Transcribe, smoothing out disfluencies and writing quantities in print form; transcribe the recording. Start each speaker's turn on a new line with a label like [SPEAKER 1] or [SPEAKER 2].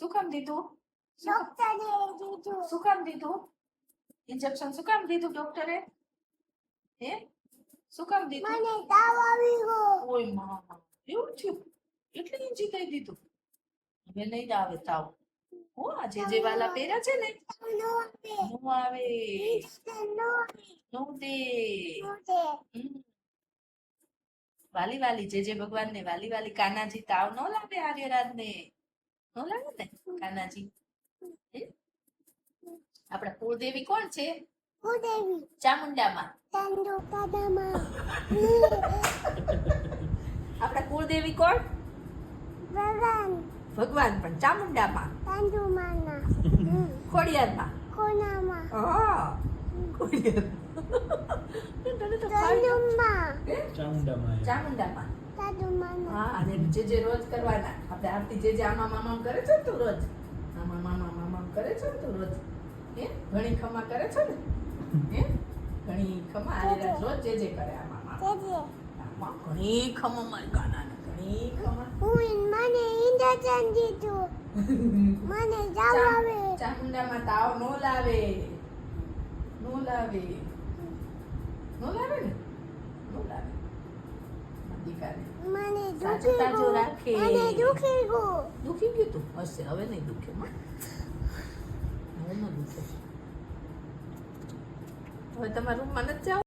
[SPEAKER 1] શું કામ દીધું?
[SPEAKER 2] ડોક્ટરે દીધું.
[SPEAKER 1] શું કામ દીધું? ઇન્જેક્શન શું કામ દીધું ડોક્ટરે? હે શું કામ દીધું?
[SPEAKER 2] મને તાવ આવી ગયો.
[SPEAKER 1] ઓય મામા એવું થયું? એટલે ઇન્જી કહી દીધું. હવે નહીં આવે તાવ. હો આજે જે વાલા પહેર્યા છે ને
[SPEAKER 2] નો આવે.
[SPEAKER 1] નો આવે
[SPEAKER 2] નો આવે.
[SPEAKER 1] નો દે.
[SPEAKER 2] નો દે.
[SPEAKER 1] વાલી વાલી જે ભગવાન ને વાલી વાલી કાનાજી તાવ નો લાગે આર્યરાજ ને નો લાગે ને કાનાજી હે? આપણા કુળદેવી કોણ છે?
[SPEAKER 2] કુળદેવી.
[SPEAKER 1] ચામુંડામાં.
[SPEAKER 2] ચાંદો કાદામાં.
[SPEAKER 1] આપણા કુળદેવી કોણ?
[SPEAKER 2] ભગવાન.
[SPEAKER 1] ભગવાન પણ ચામુંડામાં.
[SPEAKER 2] ચાંદો માના.
[SPEAKER 1] ખોડિયારમાં.
[SPEAKER 2] કોનામાં.
[SPEAKER 1] હા ખોડિયાર. તને તો
[SPEAKER 2] ચાંદોમાં.
[SPEAKER 1] ચામુંડામાં.
[SPEAKER 2] ચાંદો માના.
[SPEAKER 1] હા અને જે રોજ કરવાના આપણે આરતી જે આમાં મામા કરે છે ને તું રોજ આમાં મામા કરે છે ને તું રોજ હે ઘણી ખમા કરે છે ને હે ઘણી ખમા આર્યરાજ રોજ જે કરે આમાં મામા
[SPEAKER 2] તેજે.
[SPEAKER 1] આમાં ઘણી ખમા મારી કાનાને ઘણી ખમા
[SPEAKER 2] મને ઇન્જેક્શન દીધું. મને તાવ આવે.
[SPEAKER 1] ચામુંડામાં તાવ નો લાવે નો લાવે નો લાવે ને નો લાવે દીકાને
[SPEAKER 2] મને
[SPEAKER 1] તાજો તાજો
[SPEAKER 2] દુખી
[SPEAKER 1] રાખે.
[SPEAKER 2] ગયું. મને દુખી ગયું.
[SPEAKER 1] દુખી ગયું તું હશે હવે નહીં દુખે માં હવે ન દુખે હવે તમારા રૂમમાં નથી જાવ